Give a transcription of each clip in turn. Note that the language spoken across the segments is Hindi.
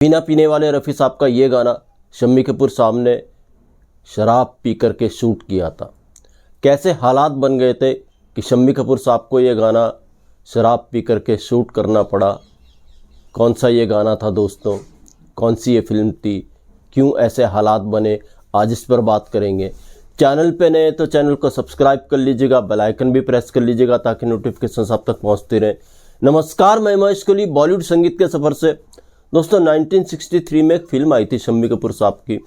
बिना पीने वाले रफ़ी साहब का ये गाना शम्मी कपूर साहब ने शराब पी करके शूट किया था। कैसे हालात बन गए थे कि शम्मी कपूर साहब को ये गाना शराब पी करके शूट करना पड़ा। कौन सा ये गाना था दोस्तों, कौन सी ये फिल्म थी, क्यों ऐसे हालात बने, आज इस पर बात करेंगे। चैनल पे नए तो चैनल को सब्सक्राइब कर लीजिएगा, बेल आइकन भी प्रेस कर लीजिएगा ताकि नोटिफिकेशन आप तक पहुंचते रहे। नमस्कार, मैं महेश कोहली बॉलीवुड संगीत के सफ़र से। दोस्तों 1963 में एक फिल्म आई थी शम्मी कपूर साहब की।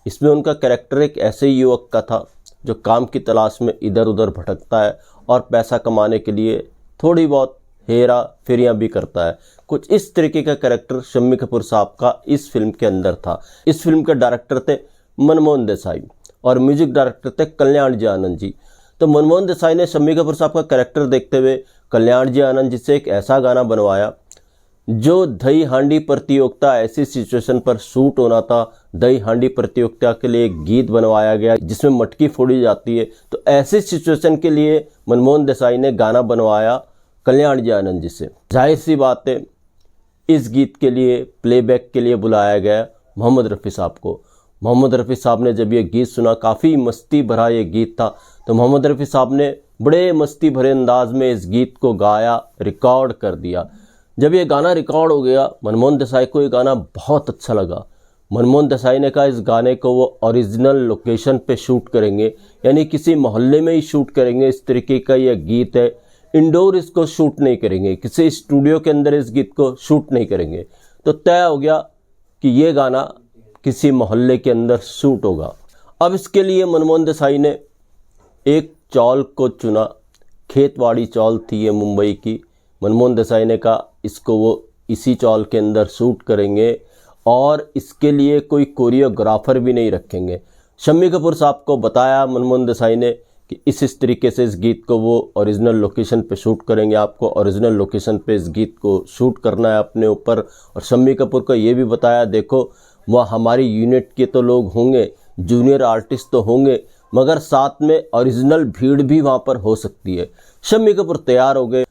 इसमें उनका कैरेक्टर एक ऐसे युवक का था जो काम की तलाश में इधर उधर भटकता है और पैसा कमाने के लिए थोड़ी बहुत हेरा फेरियां भी करता है। कुछ इस तरीके का कैरेक्टर शम्मी कपूर साहब का इस फिल्म के अंदर था। इस फिल्म के डायरेक्टर थे मनमोहन देसाई और म्यूजिक डायरेक्टर थे कल्याण जी आनंद जी। तो मनमोहन देसाई ने शम्मी कपूर साहब का कैरेक्टर देखते हुए कल्याण जी आनंद जी से एक ऐसा गाना बनवाया जो दही हांडी प्रतियोगिता ऐसी सिचुएशन पर शूट होना था। दही हांडी प्रतियोगिता के लिए एक गीत बनवाया गया जिसमें मटकी फोड़ी जाती है। तो ऐसी सिचुएशन के लिए मनमोहन देसाई ने गाना बनवाया कल्याण जी आनंद जी से। जाहिर सी बात है इस गीत के लिए प्लेबैक के लिए बुलाया गया मोहम्मद रफ़ी साहब को। मोहम्मद रफ़ी साहब ने जब ये गीत सुना, काफ़ी मस्ती भरा ये गीत था, तो मोहम्मद रफ़ी साहब ने बड़े मस्ती भरे अंदाज में इस गीत को गाया, रिकॉर्ड कर दिया। जब ये गाना रिकॉर्ड हो गया, मनमोहन देसाई को ये गाना बहुत अच्छा लगा। मनमोहन देसाई ने कहा इस गाने को वो ओरिजिनल लोकेशन पे शूट करेंगे, यानी किसी मोहल्ले में ही शूट करेंगे। इस तरीके का ये गीत है, इंडोर इसको शूट नहीं करेंगे, किसी स्टूडियो के अंदर इस गीत को शूट नहीं करेंगे। तो तय हो गया कि ये गाना किसी मोहल्ले के अंदर शूट होगा। अब इसके लिए मनमोहन देसाई ने एक चौल को चुना, खेतवाड़ी चौल थी ये मुंबई की। मनमोहन देसाई ने कहा इसको वो इसी चौल के अंदर शूट करेंगे और इसके लिए कोई कोरियोग्राफर भी नहीं रखेंगे। शम्मी कपूर साहब को बताया मनमोहन देसाई ने कि इस तरीके से इस गीत को वो ओरिजिनल लोकेशन पे शूट करेंगे, आपको ओरिजिनल लोकेशन पे इस गीत को शूट करना है अपने ऊपर। और शम्मी कपूर को ये भी बताया देखो वह हमारी यूनिट के तो लोग होंगे, जूनियर आर्टिस्ट तो होंगे, मगर साथ में ओरिजिनल भीड़ भी वहाँ पर हो सकती है। शम्मी कपूर तैयार हो गए।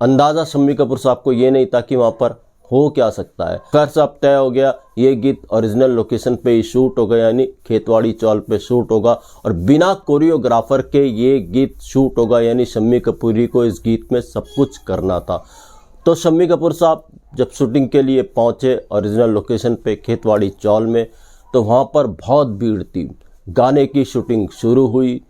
अंदाज़ा शम्मी कपूर साहब को ये नहीं था कि वहाँ पर हो क्या सकता है। खैर साहब तय हो गया, ये गीत ओरिजिनल लोकेशन पे ही शूट होगा, यानी खेतवाड़ी चौल पे शूट होगा और बिना कोरियोग्राफर के ये गीत शूट होगा, यानी शम्मी कपूर ही को इस गीत में सब कुछ करना था। तो शम्मी कपूर साहब जब शूटिंग के लिए पहुँचे ओरिजिनल लोकेशन पे खेतवाड़ी चौल में, तो वहाँ पर बहुत भीड़ थी। गाने की शूटिंग शुरू हुई।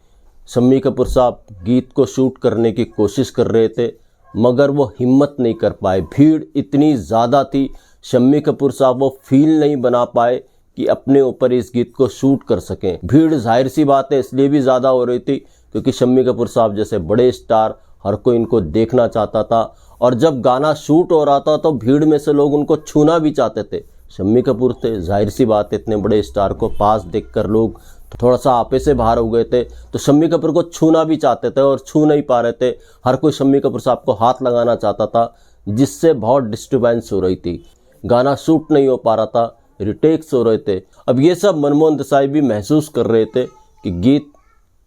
शम्मी कपूर साहब गीत को शूट करने की कोशिश कर रहे थे मगर वो हिम्मत नहीं कर पाए, भीड़ इतनी ज़्यादा थी। शम्मी कपूर साहब वो फील नहीं बना पाए कि अपने ऊपर इस गीत को शूट कर सकें। भीड़ जाहिर सी बात है इसलिए भी ज़्यादा हो रही थी क्योंकि शम्मी कपूर साहब जैसे बड़े स्टार, हर कोई इनको देखना चाहता था। और जब गाना शूट हो रहा था तो भीड़ में से लोग उनको छूना भी चाहते थे। शम्मी कपूर थे, जाहिर सी बात है इतने बड़े स्टार को पास देखकर लोग थोड़ा सा आपे से बाहर हो गए थे, तो शम्मी कपूर को छूना भी चाहते थे और छू नहीं पा रहे थे। हर कोई शम्मी कपूर साहब को हाथ लगाना चाहता था, जिससे बहुत डिस्टर्बेंस हो रही थी। गाना शूट नहीं हो पा रहा था, रिटेक्स हो रहे थे। अब ये सब मनमोहन देसाई भी महसूस कर रहे थे कि गीत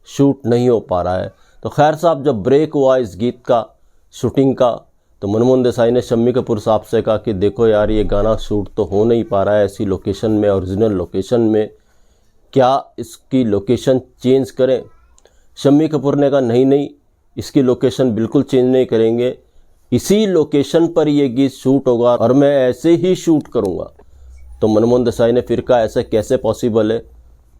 शूट नहीं हो पा रहा है। तो खैर साहब जब ब्रेक हुआ इस गीत का शूटिंग का, तो मनमोहन देसाई ने शम्मी कपूर साहब से कहा कि देखो यार ये गाना शूट तो हो नहीं पा रहा है ऐसी लोकेशन में, ओरिजिनल लोकेशन में, क्या इसकी लोकेशन चेंज करें। शम्मी कपूर ने कहा नहीं नहीं, इसकी लोकेशन बिल्कुल चेंज नहीं करेंगे, इसी लोकेशन पर ये गीत शूट होगा और मैं ऐसे ही शूट करूँगा। तो मनमोहन देसाई ने फिर कहा ऐसा कैसे पॉसिबल है,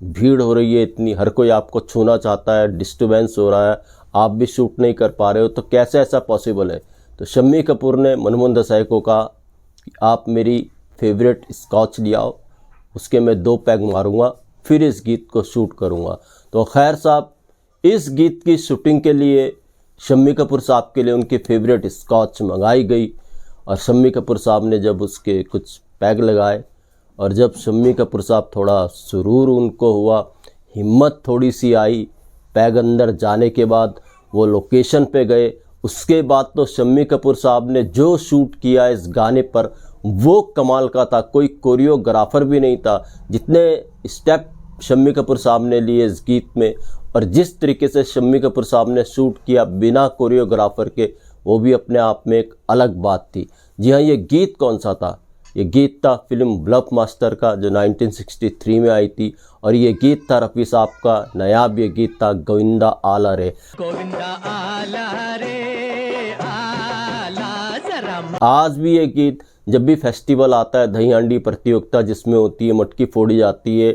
भीड़ हो रही है इतनी, हर कोई आपको छूना चाहता है, डिस्टर्बेंस हो रहा है, आप भी शूट नहीं कर पा रहे हो, तो कैसे ऐसा पॉसिबल है। तो शम्मी कपूर ने मनमोहन देसाई को कहा कि आप मेरी फेवरेट स्कॉच ले आओ, उसके मैं 2 पैग मारूंगा, फिर इस गीत को शूट करूंगा। तो खैर साहब इस गीत की शूटिंग के लिए शम्मी कपूर साहब के लिए उनकी फेवरेट स्कॉच मंगाई गई और शम्मी कपूर साहब ने जब उसके कुछ पैग लगाए और जब शम्मी कपूर साहब थोड़ा सुरूर उनको हुआ, हिम्मत थोड़ी सी आई, पैग अंदर जाने के बाद वो लोकेशन पे गए। उसके बाद तो शम्मी कपूर साहब ने जो शूट किया इस गाने पर वो कमाल का था, कोई कोरियोग्राफर भी नहीं था। जितने स्टेप शम्मी कपूर साहब ने लिए इस गीत में और जिस तरीके से शम्मी कपूर साहब ने शूट किया बिना कोरियोग्राफर के, वो भी अपने आप में एक अलग बात थी। जी हाँ, ये गीत कौन सा था, ये गीत था फिल्म ब्लफ मास्टर का जो 1963 में आई थी, और ये गीत था रफ़ी साहब का नायाब ये गीत था गोविंदा आला रे। गोविंदा आला रे आला जरा। आज भी ये गीत जब भी फेस्टिवल आता है, दही हांडी प्रतियोगिता जिसमें होती है, मटकी फोड़ी जाती है,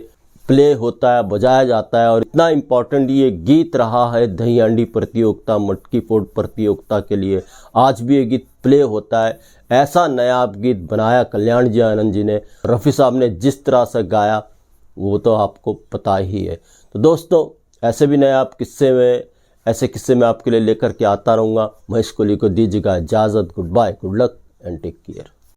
प्ले होता है, बजाया जाता है, और इतना इम्पोर्टेंट ये गीत रहा है दही हांडी प्रतियोगिता, मटकी फोड़ प्रतियोगिता के लिए, आज भी ये गीत प्ले होता है। ऐसा नायाब गीत बनाया कल्याण जी आनंद जी ने, रफ़ी साहब ने जिस तरह से गाया वो तो आपको पता ही है। तो दोस्तों, ऐसे भी नायाब किस्से में, ऐसे किस्से मैं आपके लिए लेकर के आता रहूँगा। महेश कोहली को दीजिएगा इजाज़त। Good bye, good luck and take care.